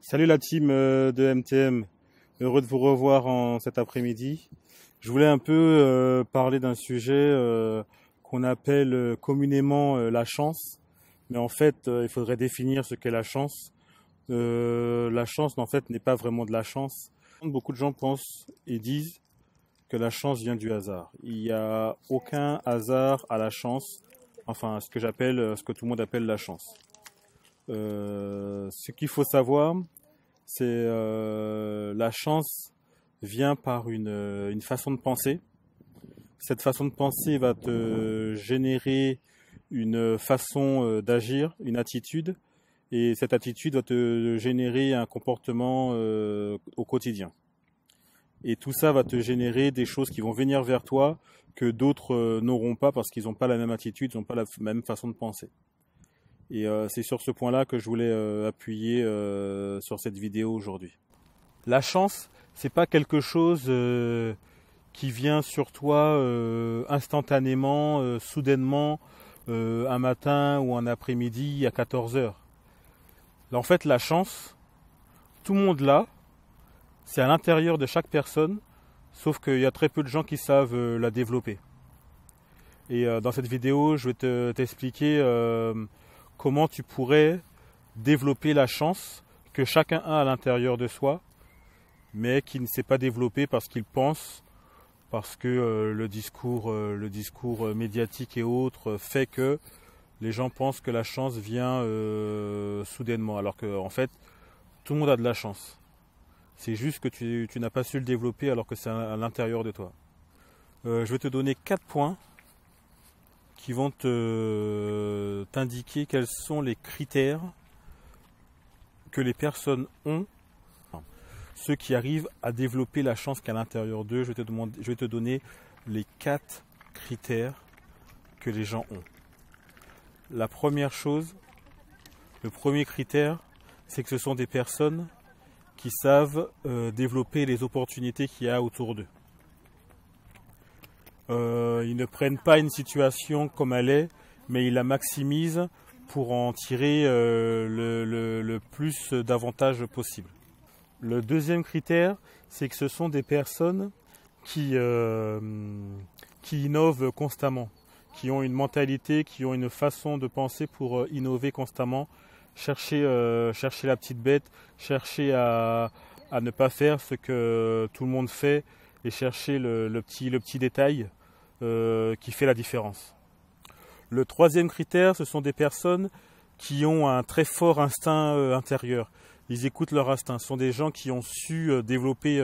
Salut la team de MTM, heureux de vous revoir en cet après-midi. Je voulais un peu parler d'un sujet qu'on appelle communément la chance, mais en fait il faudrait définir ce qu'est la chance. La chance en fait n'est pas vraiment de la chance. Beaucoup de gens pensent et disent que la chance vient du hasard. Il n'y a aucun hasard à la chance, enfin ce que tout le monde appelle la chance. Ce qu'il faut savoir, c'est la chance vient par une façon de penser. Cette façon de penser va te générer une façon d'agir, une attitude, et cette attitude va te générer un comportement au quotidien. Et tout ça va te générer des choses qui vont venir vers toi que d'autres n'auront pas parce qu'ils n'ont pas la même attitude, ils n'ont pas la même façon de penser. Et c'est sur ce point-là que je voulais appuyer sur cette vidéo aujourd'hui. La chance, c'est pas quelque chose qui vient sur toi instantanément, soudainement, un matin ou un après-midi à 14 heures. Là, en fait, la chance, tout le monde l'a, c'est à l'intérieur de chaque personne, sauf qu'il y a très peu de gens qui savent la développer. Et dans cette vidéo, je vais t'expliquer comment tu pourrais développer la chance que chacun a à l'intérieur de soi, mais qui ne s'est pas développé parce qu'il pense, parce que le discours médiatique et autres fait que les gens pensent que la chance vient soudainement, alors qu'en fait, tout le monde a de la chance. C'est juste que tu n'as pas su le développer alors que c'est à l'intérieur de toi. Je vais te donner 4 points qui vont t'indiquer quels sont les critères que les personnes ont, ceux qui arrivent à développer la chance qu'à l'intérieur d'eux. Je vais te donner les 4 critères que les gens ont. La première chose, le premier critère, c'est que ce sont des personnes qui savent développer les opportunités qu'il y a autour d'eux. Ils ne prennent pas une situation comme elle est, mais ils la maximisent pour en tirer le plus d'avantages possible. Le deuxième critère, c'est que ce sont des personnes qui innovent constamment, qui ont une mentalité, qui ont une façon de penser pour innover constamment, chercher la petite bête, chercher à ne pas faire ce que tout le monde fait et chercher le petit détail qui fait la différence. Le troisième critère, ce sont des personnes qui ont un très fort instinct intérieur. Ils écoutent leur instinct. Ce sont des gens qui ont su développer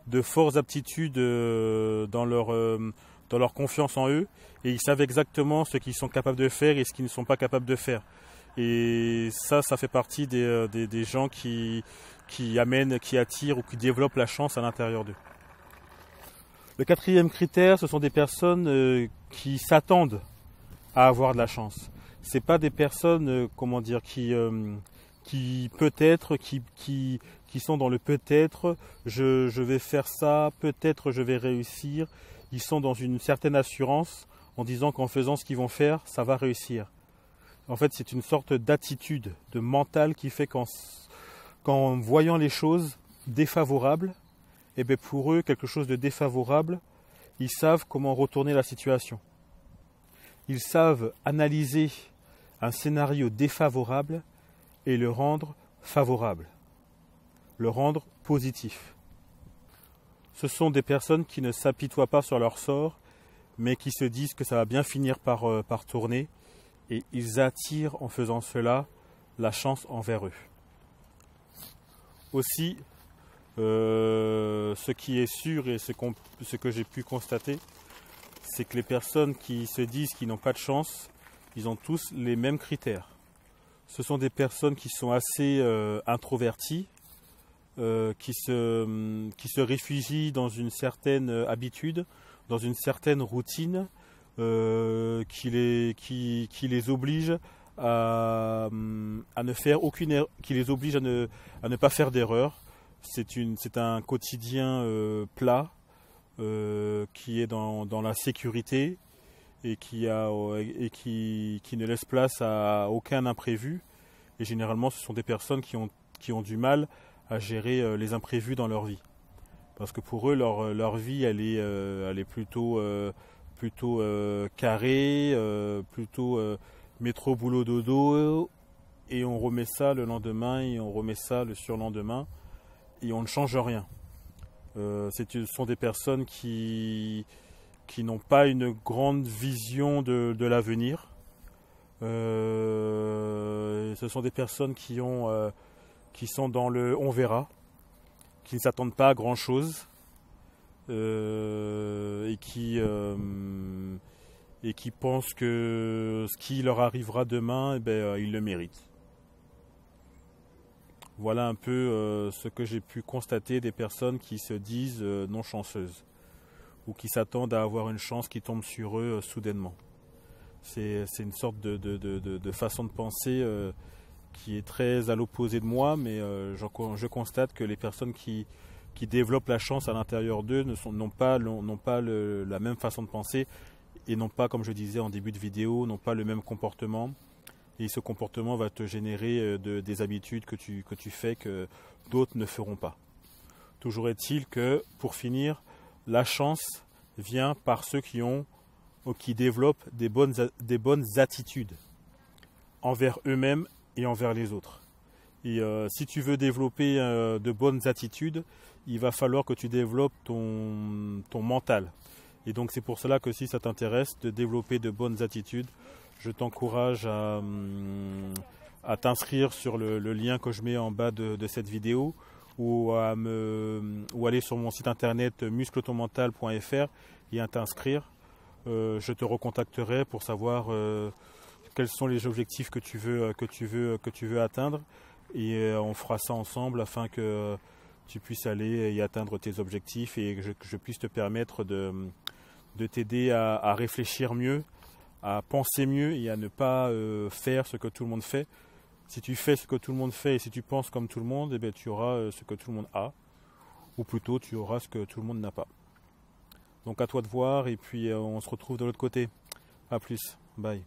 de fortes aptitudes dans leur confiance en eux, et ils savent exactement ce qu'ils sont capables de faire et ce qu'ils ne sont pas capables de faire. Et ça fait partie des gens qui attirent ou qui développent la chance à l'intérieur d'eux. Le quatrième critère, ce sont des personnes qui s'attendent à avoir de la chance. C'est pas des personnes, qui peut-être, qui sont dans le peut-être, je vais faire ça, peut-être je vais réussir. Ils sont dans une certaine assurance en disant qu'en faisant ce qu'ils vont faire, ça va réussir. En fait, c'est une sorte d'attitude, de mental qui fait qu'en voyant les choses défavorables, et bien pour eux, quelque chose de défavorable, ils savent comment retourner la situation. Ils savent analyser un scénario défavorable et le rendre favorable, le rendre positif. Ce sont des personnes qui ne s'apitoient pas sur leur sort, mais qui se disent que ça va bien finir par tourner, et ils attirent en faisant cela la chance envers eux. Aussi, ce qui est sûr et ce que j'ai pu constater, c'est que les personnes qui se disent qu'ils n'ont pas de chance, ils ont tous les mêmes critères. Ce sont des personnes qui sont assez introverties, qui se réfugient dans une certaine habitude, dans une certaine routine, qui les oblige à ne faire aucune erreur, qui les oblige à ne pas faire d'erreur. C'est un quotidien plat qui est dans la sécurité et qui ne laisse place à aucun imprévu. Et généralement, ce sont des personnes qui qui ont du mal à gérer les imprévus dans leur vie. Parce que pour eux, leur vie, elle est plutôt carrée, plutôt métro, boulot, dodo, et on remet ça le lendemain, et on remet ça le surlendemain, et on ne change rien. Ce sont des personnes qui n'ont pas une grande vision de l'avenir. Ce sont des personnes qui sont dans le on verra, qui ne s'attendent pas à grand chose et qui pensent que ce qui leur arrivera demain, ils le méritent. Voilà un peu ce que j'ai pu constater des personnes qui se disent non chanceuses ou qui s'attendent à avoir une chance qui tombe sur eux soudainement. C'est une sorte de façon de penser qui est très à l'opposé de moi, mais je constate que les personnes qui développent la chance à l'intérieur d'eux n'ont pas la même façon de penser et n'ont pas, comme je disais en début de vidéo, n'ont pas le même comportement. Et ce comportement va te générer des habitudes que tu fais que d'autres ne feront pas. Toujours est-il que, pour finir, la chance vient par ceux qui développent des bonnes attitudes envers eux-mêmes et envers les autres. Et si tu veux développer de bonnes attitudes, il va falloir que tu développes ton mental. Et donc c'est pour cela que si ça t'intéresse de développer de bonnes attitudes, je t'encourage à t'inscrire sur le lien que je mets en bas de cette vidéo ou aller sur mon site internet muscletonmental.fr et à t'inscrire. Je te recontacterai pour savoir quels sont les objectifs que tu veux atteindre et on fera ça ensemble afin que tu puisses aller y atteindre tes objectifs et que je puisse te permettre de t'aider à réfléchir mieux, à penser mieux et à ne pas faire ce que tout le monde fait. Si tu fais ce que tout le monde fait et si tu penses comme tout le monde, tu auras ce que tout le monde a, ou plutôt tu auras ce que tout le monde n'a pas. Donc à toi de voir et puis on se retrouve de l'autre côté. A plus, bye.